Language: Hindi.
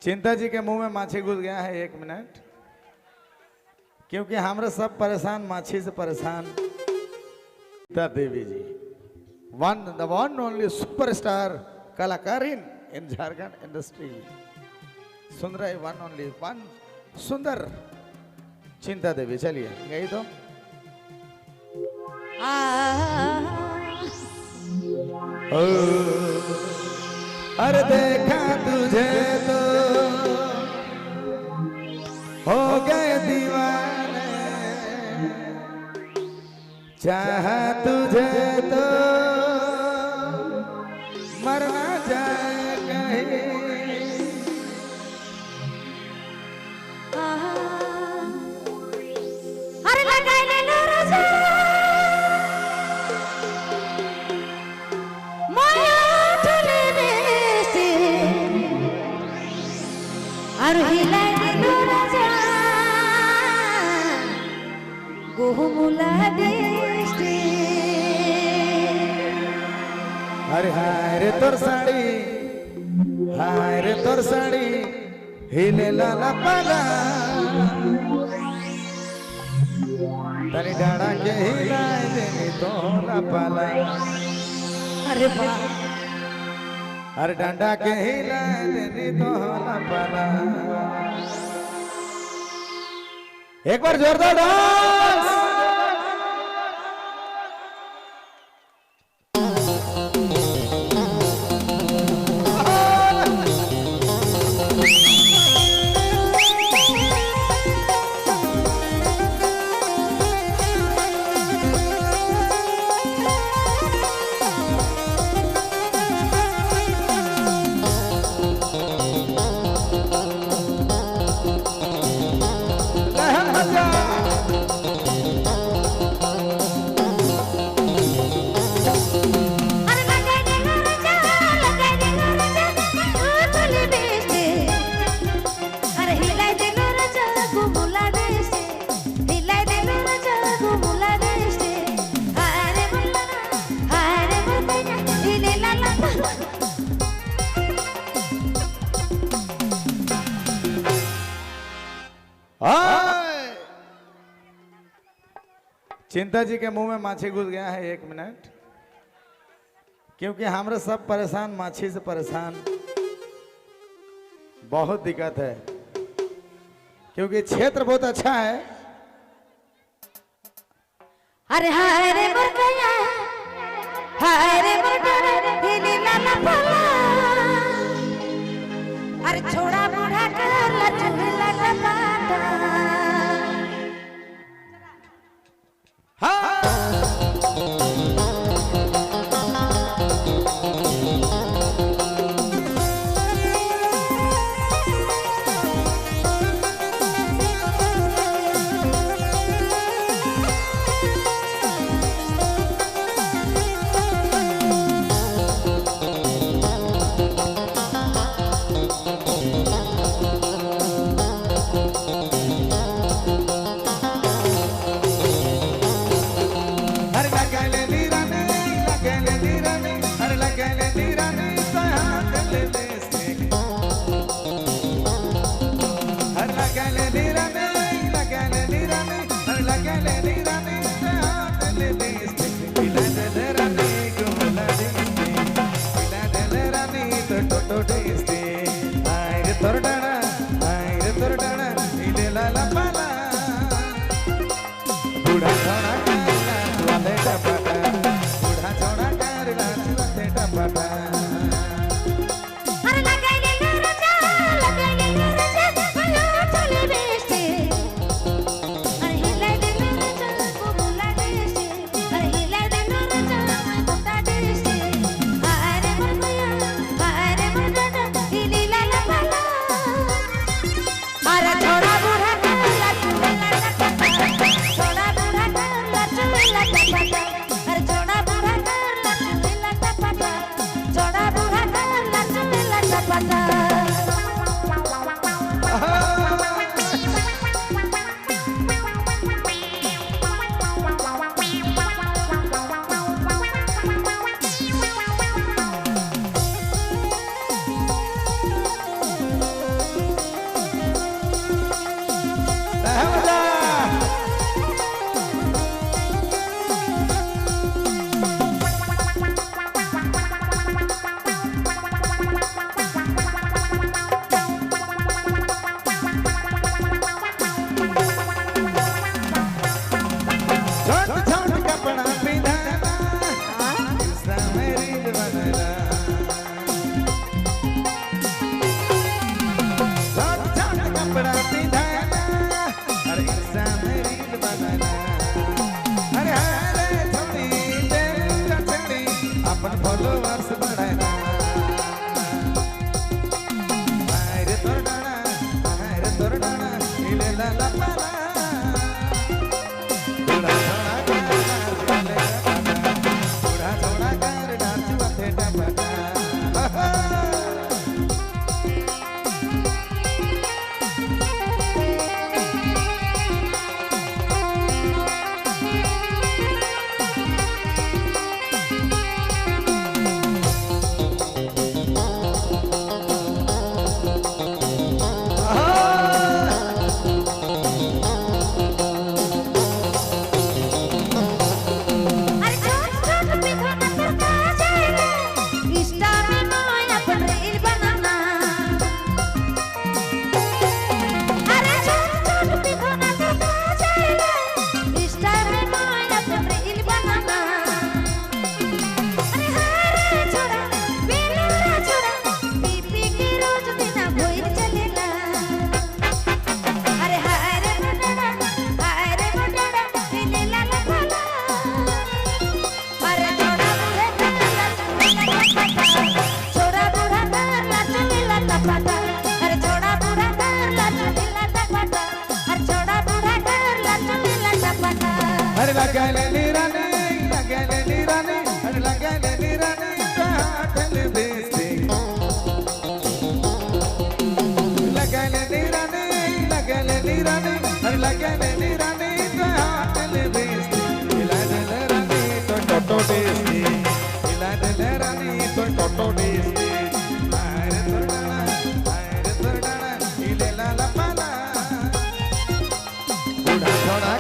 चिंता जी के मुंह में माछी घुस गया है। 1 मिनट, क्योंकि हमरा सब परेशान माछी से परेशान। Chinta Devi ji, the one only superstar कलाकारिन इन झारखंड इंडस्ट्री। सुन रहे वन ओनली वन सुंदर चिंता देवी। चलिए गई तो अरे देखा तुझे तो हो गए दीवाने, चाहा तुझे तो मरना जाए कहीं। अरे लगाई ले लो राजा माया ठले बेसे, अरे हिलाई ले लो राजा गोमुला देशे। अरे हाय रे तोर साड़ी, हाय रे तोर साड़ी हिले लाला पाला, तनी डाड़ा के हिलाए देनी तो ना पाला। अरे वाह, अरे डांडा के हिलाए देनी तो ना पाला। एक बार जोरदार डांस। चिंता जी के मुंह में माछी घुस गया है। 1 मिनट, क्योंकि हमरा सब परेशान माछी से परेशान। बहुत दिक्कत है, क्योंकि क्षेत्र बहुत अच्छा है। अरे हाय रे मुर्गया, हाय रे मुर्गया हिली लाला पाला, अरे छोड़ा बूढ़ा कर लचूला लपाटा। हाँ ले ला ला पाला थोड़ा थोड़ा कर नाच ले थोड़ा थोड़ा कर नाच मथे टपटा अरे छोट छोट पिघोना तरका जाएगा इंस्टा में नया अपन रील बनाना अरे छोट छोट पिघोना तरका जाएगा इंस्टा में नया अपन रील बनाना अरे हारे छोड़ा बेलूरा छोड़ा पी के रोज दिन भोर चलेला अरे हारे मोटड़ा हिले ला ला पाला अरे छोड़ा बूढ़ा कर ला चलेला टपटा अरे छोड़ा बूढ़ा कर ला चलेला टपटा अरे छोड़ा बूढ़ा कर ला चलेला टपटा अरे लगले निराने अरे लगले निराने काटल बेस्ती लगले निराने अरे लगले निराने काटल बेस्ती इलादल रानी तो टोटो बेस्ती इलादल रानी तो टोटो बेस्ती आरे तोड़ना इले ला ला पाला थोड़ा थोड़ा